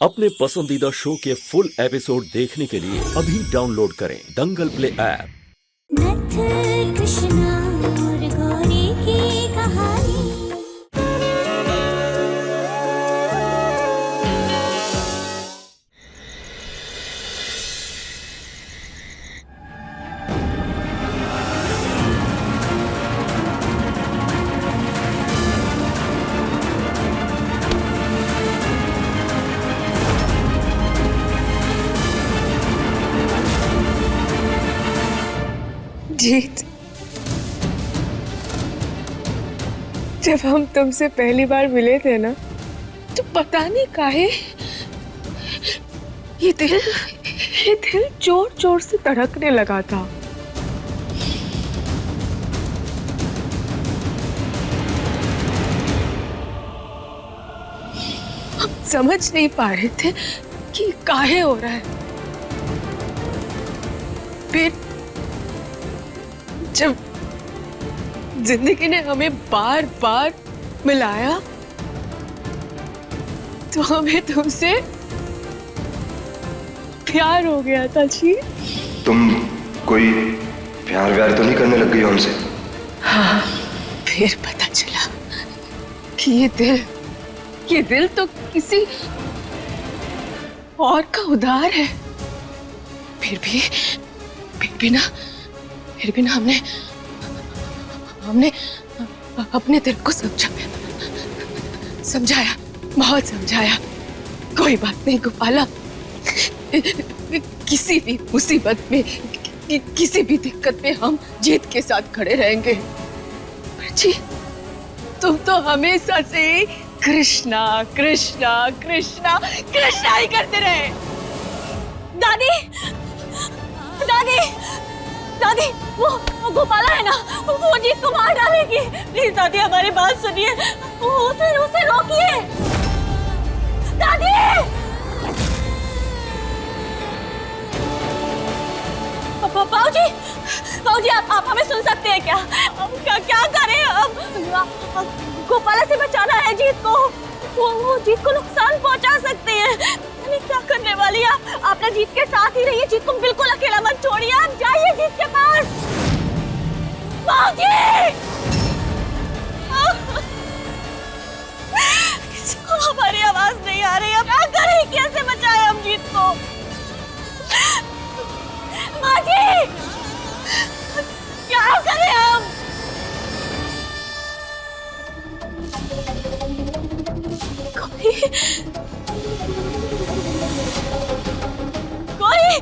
अपने पसंदीदा शो के फुल एपिसोड देखने के लिए अभी डाउनलोड करें दंगल प्ले ऐप। नथ कृष्णा और गौरी की कहानी। जीत, जब हम तुमसे पहली बार मिले थे ना, तो पता नहीं काहे ये दिल जोर जोर से धड़कने लगा था। हम समझ नहीं पा रहे थे कि काहे हो रहा है। फिर जब जिंदगी ने हमें बार बार मिलाया तो हमें तुमसे प्यार हो गया था। जी, तुम कोई प्यार व्यार तो नहीं करने लग गई हमसे? हाँ, फिर पता चला कि ये दिल तो किसी और का उधार है। फिर भी ना हमने अपने दिल को समझाया, बहुत समझाया। कोई बात नहीं गोपाला, किसी भी मुसीबत में, किसी भी दिक्कत में हम जीत के साथ खड़े रहेंगे। पर जी, तुम तो हमेशा से कृष्णा कृष्णा कृष्णा कृष्णा ही करते रहे। दादी, दादी, दादी, वो गोपाला है ना, वो जीत को मार डालेगी। प्लीज दादी, हमारी बात सुनिए, उसे रोकिए। दादी, बाबूजी, आप हमें सुन सकते हैं क्या? हम क्या करें अब? गोपाला से बचाना है जीत को। वो जीत को नुकसान पहुंचा सकते हैं। नहीं, क्या करने वाली है? आप ना जीत के साथ ही रहिए, जीत को बिल्कुल अकेला मत छोड़िए। आप जाइए जीत के पास। बाबूजी, किसी को हमारी आवाज नहीं आ रही है। क्या करें, कैसे बचाए हम जीत को? माँ जी, क्या करें हम? कोई,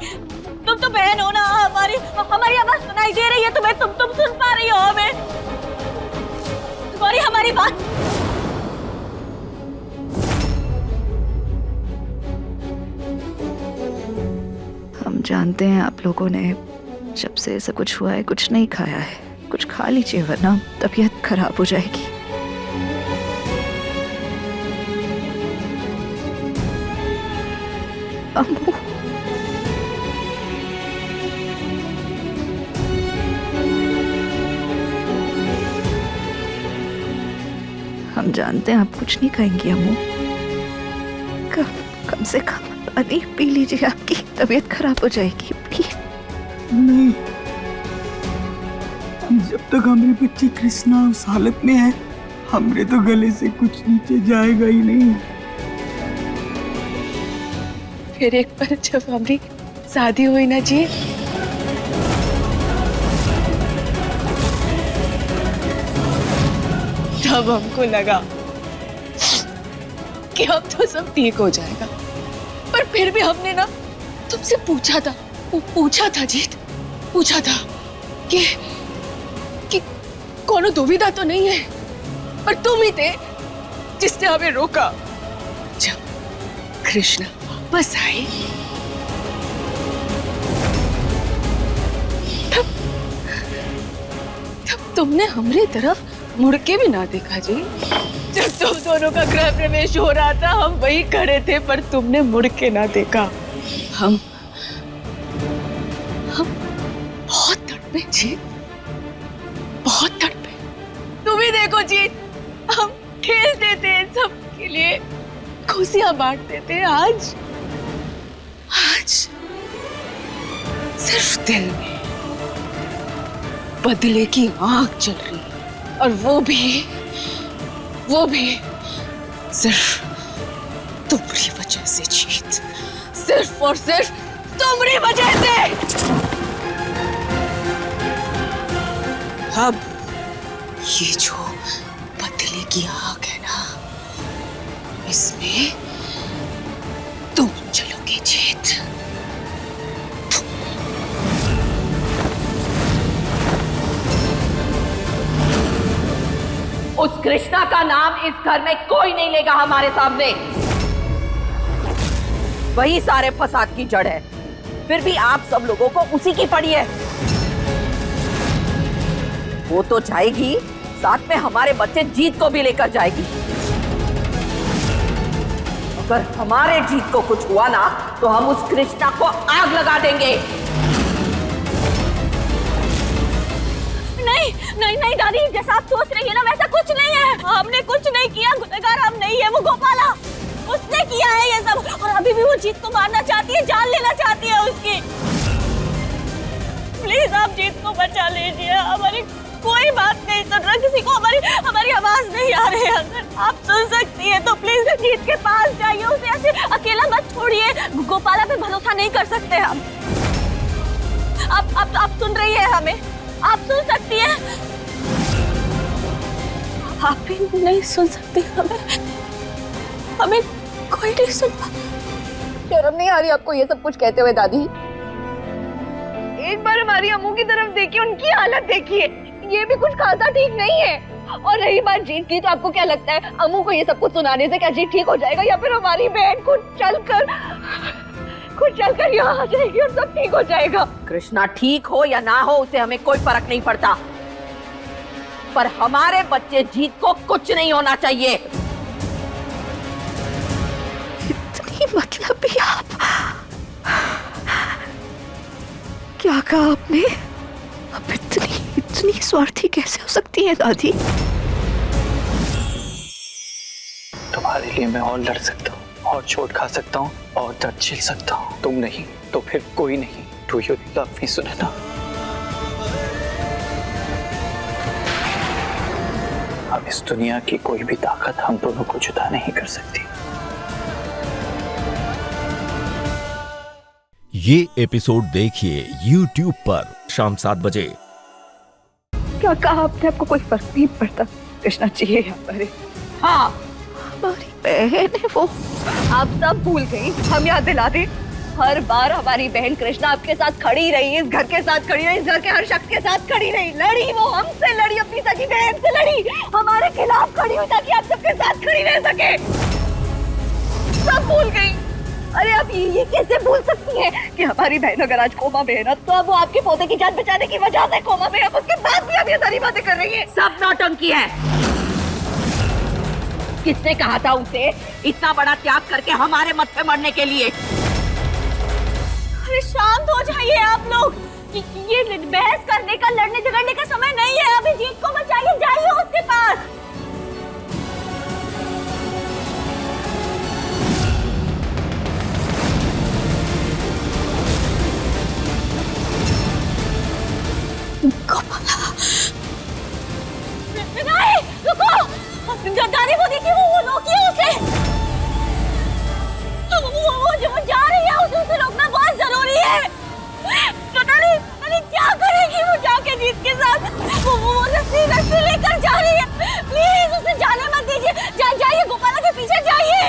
तुम तो बहन हो ना, हमारी आवाज सुनाई दे रही है तुम्हें? तुम सुन पा रही हो हमें? गौरी, हमारी बात। हम जानते हैं आप लोगों ने जब से ऐसा कुछ हुआ है कुछ नहीं खाया है। कुछ खा लीजिए वरना तबीयत खराब हो जाएगी। अम्मू, हम जानते हैं आप कुछ नहीं खाएंगी अम्मू। कम से कम पानी पी लीजिए, आपकी तबीयत खराब हो जाएगी प्लीज। नहीं, जब तक हमारी बच्ची कृष्णा उस हालत में है, हमरे तो गले से कुछ नीचे जाएगा ही नहीं। फिर एक बार जब हमारी शादी हुई ना जी, तब हमको लगा कि अब तो सब ठीक हो जाएगा। पर फिर भी हमने ना तुमसे पूछा था जीत, पूछा था कि कोनो दुविधा तो नहीं है। पर तुम ही थे जिसने हमें रोका। जब कृष्णा वापस आए तब तुमने हमारी तरफ मुड़ के भी ना देखा जी। जब तुम दोनों का गृह प्रवेश हो रहा था, हम वहीं खड़े थे, पर तुमने मुड़ के ना देखा। हम बहुत तड़पे जी, बहुत तड़पे। तुम ही देखो जी, हम खेलते थे सबके लिए, खुशियां बांटते थे, आज सिर्फ दिल में बदले की आग जल रही है, और वो भी सिर्फ तुम्हारी वजह से जीत, सिर्फ और सिर्फ तुम्हारी वजह से। अब ये जो बदले की आग है ना, इसमें तुम चलोगे जीत। उस कृष्णा का नाम इस घर में कोई नहीं लेगा हमारे सामने। वही सारे फसाद की जड़ है। फिर भी आप सब लोगों को उसी की पड़ी है। वो तो जाएगी, साथ में हमारे बच्चे जीत को भी लेकर जाएगी। अगर हमारे जीत को कुछ हुआ ना, तो हम उस कृष्णा को आग लगा देंगे। नहीं दादी, जैसा आप सोच रही है ना, वैसा कुछ नहीं है। हमने कुछ नहीं किया, गुनहगार हम नहीं है, वो गोपाला, उसने किया है ये सब। और अभी भी वो जीत को मारना चाहती है, जान लेना चाहती है उसकी। प्लीज आप जीत को बचा लीजिए। हमारी कोई बात नहीं सुन रहा, किसी को हमारी आवाज नहीं आ रही है। अगर आप सुन सकती है तो प्लीज जीत के पास जाइए, उसे ऐसे अकेला मत छोड़िए। गोपाला पे भरोसा नहीं कर सकते हम। आप सुन रही है हमें? आप सुन सकती हैं? आप भी नहीं सुन सकती हमें कोई नहीं सुन पा। शर्म नहीं आ रही आपको ये सब कुछ कहते हुए दादी? एक बार हमारी अम्मू की तरफ देखिए, उनकी हालत देखिए, ये भी कुछ खासा ठीक नहीं है। और रही बात जीत की, तो आपको क्या लगता है अम्मू को ये सब कुछ सुनाने से क्या जीत ठीक हो जाएगा, या फिर हमारी बहन खुद चलकर यहाँ आ जाएगी और सब ठीक हो जाएगा? कृष्णा ठीक हो या ना हो, उसे हमें कोई फर्क नहीं पड़ता, पर हमारे बच्चे जीत को कुछ नहीं होना चाहिए। इतनी मतलबी आप? क्या कहा आपने? अब इतनी स्वार्थी कैसे हो सकती है दादी? तुम्हारे लिए मैं और लड़ सकता हूँ, और चोट खा सकता हूँ, और दर्द झेल सकता हूँ। तुम नहीं तो फिर कोई नहीं। Do you love me Sunaina? अब इस दुनिया की कोई भी ताकत हम दोनों को जुदा नहीं कर सकती। ये एपिसोड देखिए YouTube पर शाम 7 बजे। क्या कहा आपने? आपको कोई फर्क नहीं पड़ता? कृष्णा चाहिए यहाँ पर। हाँ, हमारी बहन है वो। आप सब भूल गई, हम याद दिला दें। हर बार हमारी बहन कृष्णा आपके साथ खड़ी रही, इस घर के साथ खड़ी रही, इस घर के हर शख्स के साथ खड़ी रही, लड़ी, वो हमसे लड़ी, अपनी सगी बहन से लड़ी, हमारे खिलाफ खड़ी हुई ताकि आप सबके साथ खड़ी रह सके। सब भूल गई। अरे आप ये कैसे भूल सकती हैं कि हमारी बहन अगर आज कोमा में है ना, तो अब वो आपके पोते की जान बचाने की वजह से कोमा में है, उसके बाद भी आप ये सारी बातें कर रही हैं। सब नौटंकी है। किसने कहा था उसे इतना बड़ा त्याग करके हमारे मत पे मरने के लिए? अरे शांत हो जाइए आप लोग। ये बहस करने का, लड़ने झगड़ने का समय नहीं है। अभी जीत को बचाइए, जाइए उसके पास। नहीं, रुको। गाड़ी को देखिए, वो रोकिए उसे। वो जा रही है, उसे रोकना बहुत जरूरी है। पता नहीं क्या करेगी वो जाके जीत के साथ। वो रस्सी लेकर जा रही है। प्लीज उसे जाने मत दीजिए। जाइए, गोपाला के पीछे जाइए।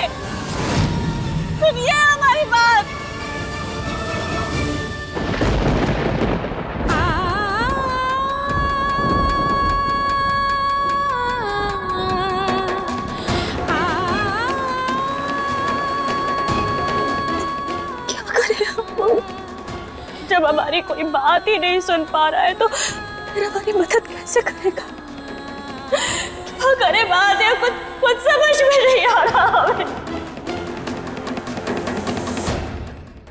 सुनिए हमारी बात। जब हमारी कोई बात ही नहीं सुन पा रहा है तो फिर हमारी मदद कैसे करेगा? क्या करे बात है, कुछ समझ में नहीं आ रहा हमें।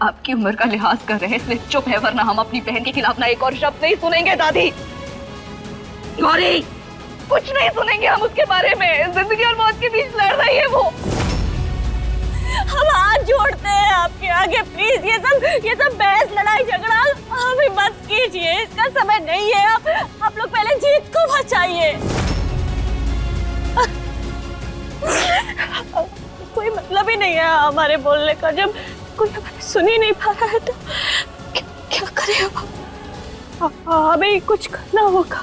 आपकी उम्र का लिहाज कर रहे हैं इसलिए चुप है, वरना हम अपनी बहन के खिलाफ ना एक और शब्द नहीं सुनेंगे। दादी, गौरी, कुछ नहीं सुनेंगे हम उसके बारे में। जिंदगी और मौत के बीच लड़ रही है वो। हम हाथ जोड़ते हैं आपके आगे, प्लीज ये सब बहस लड़ाई झगड़ा अभी मत कीजिए, इसका समय नहीं है। आप लोग पहले जीत को बचाइए। कोई मतलब ही नहीं है हमारे बोलने का, जब कोई हमारी सुन ही नहीं पा रहा है तो क्या करें अब? हमें कुछ करना होगा।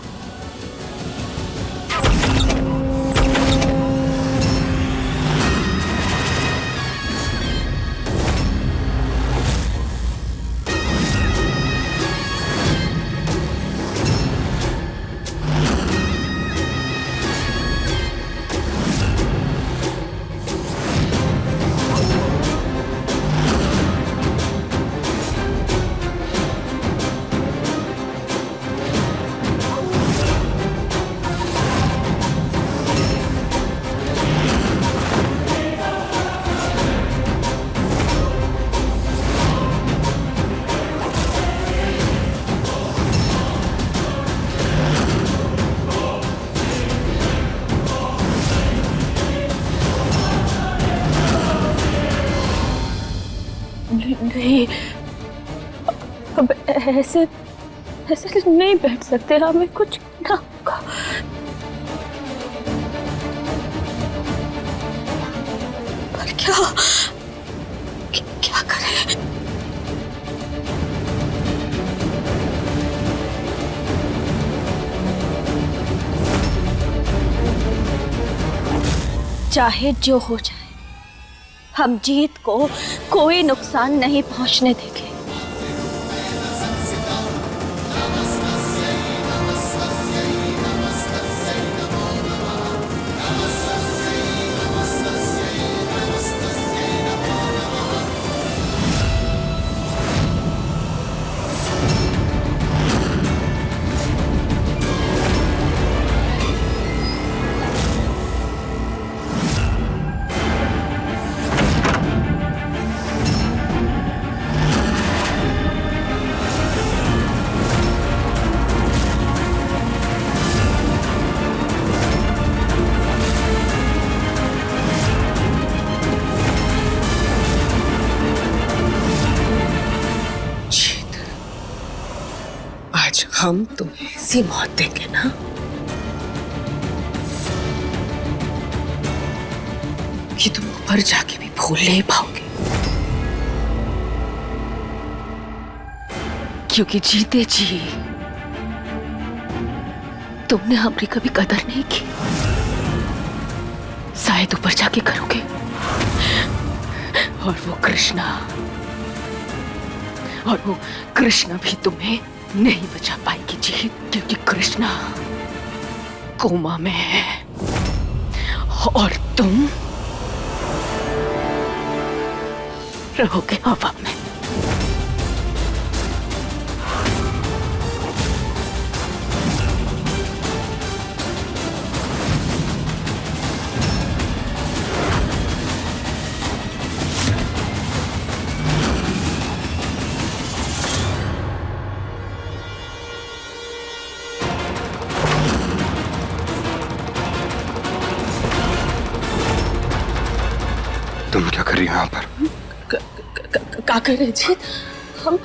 नहीं, अब ऐसे नहीं बैठ सकते, हमें कुछ ना होगा। पर क्या करें? चाहे जो हो जाए, हम जीत को कोई नुकसान नहीं पहुंचने देंगे। हम तुम्हें ऐसी मौत देंगे ना कि तुम ऊपर जाके भी भूल नहीं पाओगे, क्योंकि जीते जी तुमने हमारी कभी कदर नहीं की, शायद ऊपर जाके करोगे। और वो कृष्णा भी तुम्हें नहीं बचा पाएगी जी, क्योंकि कृष्णा कोमा में है और तुम रहोगे हवा में। तुम क्या कर रही हो यहाँ पर? क्या कर रहे जी? हम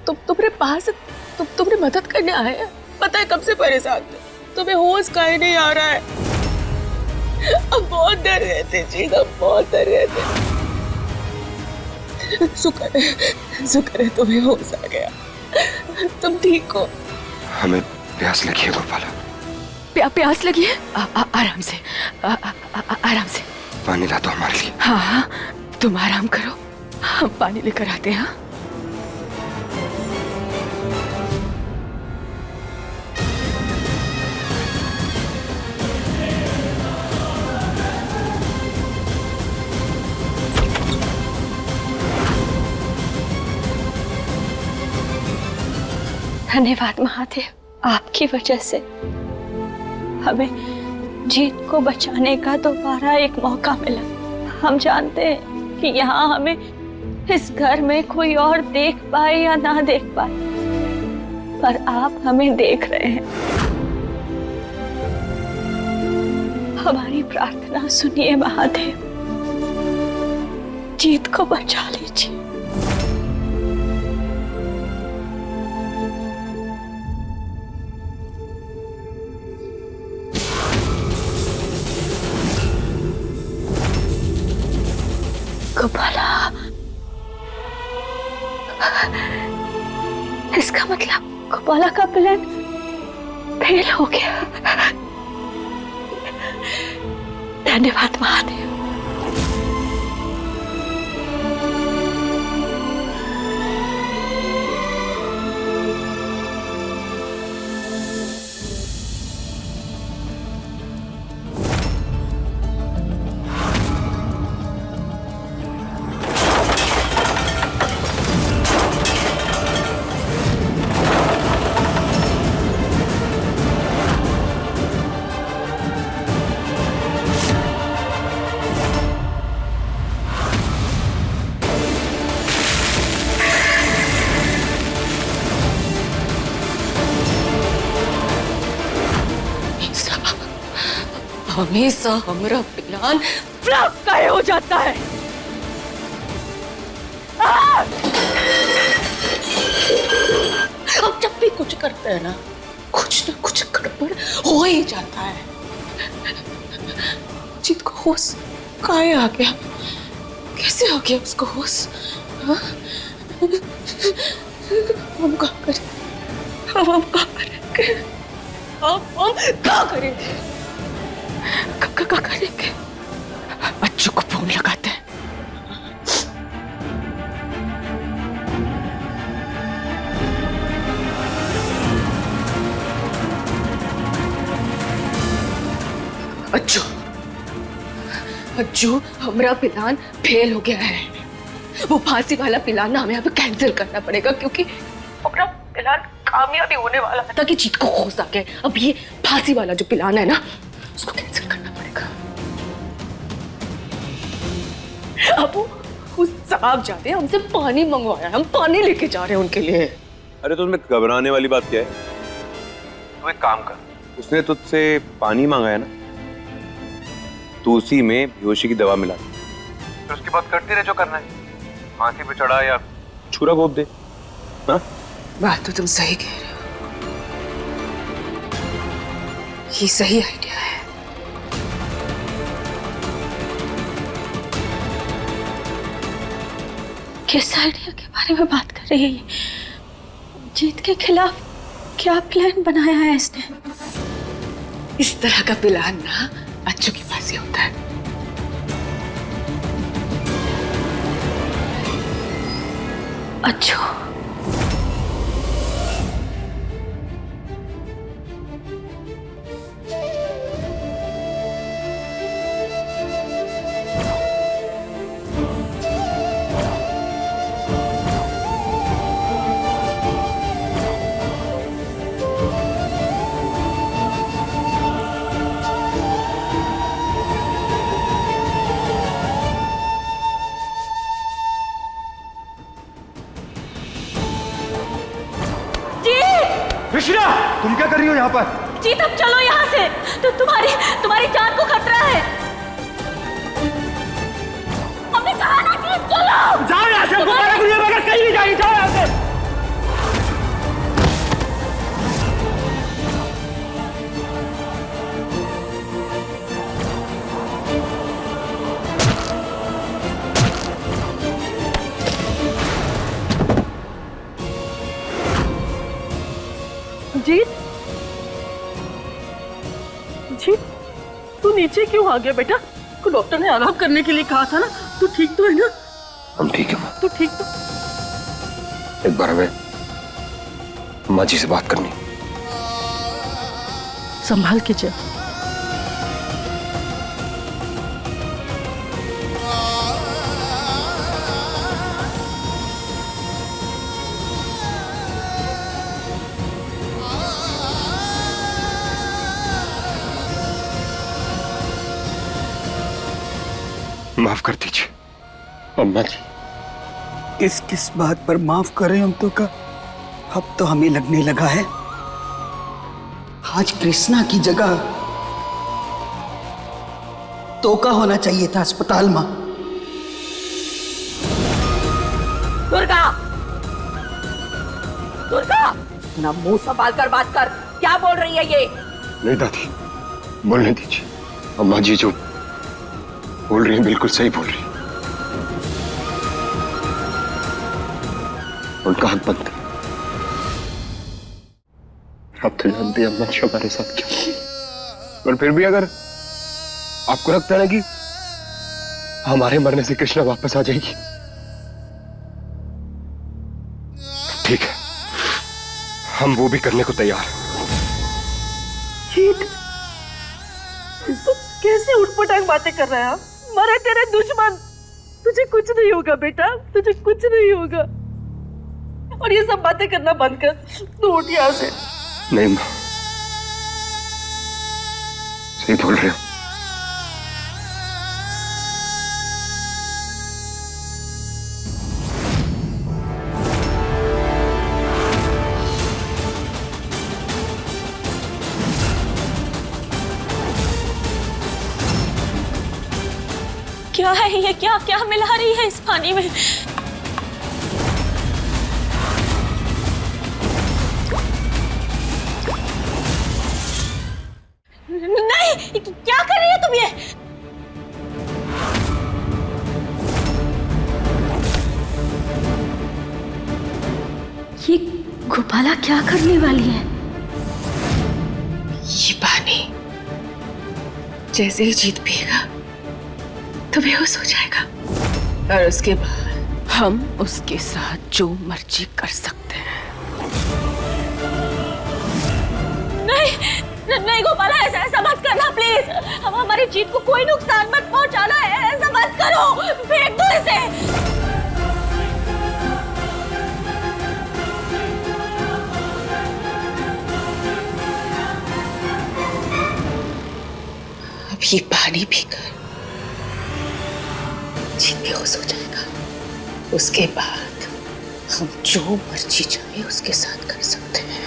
तुम्हारे पास तुम्हारी मदद करने आए हैं। पता है कब से परेशान थे, तुम्हें होश काहे नहीं आ रहा है? अब बहुत डर रहे थे जी, हम बहुत डर रहे थे। शुक्र है तुम्हें होश आ गया, तुम ठीक हो। हमें प्यास लगी है गोपाला। प्यास लगी है? आराम से आराम से पानी ला दो हमारे लिए। हाँ, तुम आराम करो, हम पानी लेकर आते हैं। धन्यवाद महादेव, आपकी वजह से हमें जीत को बचाने का दोबारा एक मौका मिला। हम जानते हैं कि यहाँ हमें इस घर में कोई और देख पाए या ना देख पाए, पर आप हमें देख रहे हैं। हमारी प्रार्थना सुनिए महादेव, जीत को बचा लीजिए। गोपाला, इसका मतलब गोपाला का प्लान फेल हो गया। धन्यवाद महादेव। हमेशा हमारा प्लान फ्लॉप काहे हो जाता है। अब जब भी कुछ करते हैं ना, कुछ ना कुछ गड़बड़ हो ही जाता है। जीत को होश काहे आ गया, कैसे आ गया उसको होश? हाँ? हम क्या करें, हम क्या करेंगे, हम क्या करेंगे, क्या करेंगे? बच्चों को फोन लगाते हैं। अज्जू, अज्जू, हमारा प्लान फेल हो गया है। वो फांसी वाला प्लान ना हमें यहाँ पे कैंसिल करना पड़ेगा, क्योंकि हमारा प्लान कामयाबी होने वाला था कि जीत को होश आ गया। अब ये फांसी वाला जो प्लान है ना, उसको कैंसिल करना पड़ेगा। अब वो साहब जाते हैं, हमसे पानी मंगवाया, हम पानी लेके जा रहे हैं उनके लिए। अरे तो उसमें घबराने वाली बात क्या है? तू एक काम कर, उसने तुझसे पानी मांगा है ना, तो उसी में बेहोशी की दवा मिला, फिर उसके बाद करते रहे जो करना है, फांसी पे चढ़ा या छुरा घोप दे। हाँ, बात तो तुम सही कह रहे हो, ये सही आइडिया है। किस आइडिया के बारे में बात कर रही है? जीत के खिलाफ क्या प्लान बनाया है इसने? इस तरह का प्लान ना अज्जू के पास ही होता है। अज्जू, कृष्णा, तुम क्या कर रही हो यहाँ पर? जीत अब चलो यहाँ से, तो तुम्हारी जान को खतरा है। हमने कहा ना कि चलो। जाओ यहाँ से, गोपाला को लेकर कहीं नहीं जाएगी, जाओ यहाँ से। जीत, जीत, तू नीचे क्यों आ गया बेटा? को डॉक्टर ने आराम करने के लिए कहा था ना। तू ठीक तो है ना? हम ठीक है माँ। तू ठीक तो? एक बार हमें माँ जी से बात करनी। संभाल के चल। माफ कर दीजिए अम्मा जी। किस किस बात पर माफ करें हम तो का? अब तो हमें लगने लगा है आज कृष्णा की जगह तोका होना चाहिए था अस्पताल में। दुर्गा, दुर्गा, ना मुंह संभाल कर बात कर। क्या बोल रही है ये? नहीं दादी, बोलने दीजिए। अम्मा जी जो बोल रही हैं बिल्कुल सही बोल रही हैं। उनका हक बनता है। आप तो जानते हैं अम्मा जी हमारे साथ क्या, पर फिर भी अगर आपको लगता है ना कि हमारे मरने से कृष्णा वापस आ जाएगी, ठीक है, हम वो भी करने को तैयार हैं। जीत, तू कैसे उठपटांग बातें कर रहा है? मरे तेरे दुश्मन। तुझे कुछ नहीं होगा बेटा, तुझे कुछ नहीं होगा। और ये सब बातें करना बंद कर, तू उठ यहाँ से। नहीं माँ, सही बोल रहे हो। क्या है ये? क्या क्या मिला रही है इस पानी में? नहीं, क्या कर रही हो तुम ये? ये गोपाला क्या करने वाली है? ये पानी जैसे ही जीत पिएगा तो बेहोश हो जाएगा, और उसके बाद हम उसके साथ जो मर्जी कर सकते हैं। नहीं नहीं गोपाला, ऐसा मत करना प्लीज। हम हमारी जीत को कोई नुकसान मत पहुंचाना है, ऐसा मत करो। फेंक दो इसे। अब ये पानी पीकर जीत बेहोश हो जाएगा, उसके बाद हम जो मर्जी चाहे उसके साथ कर सकते हैं।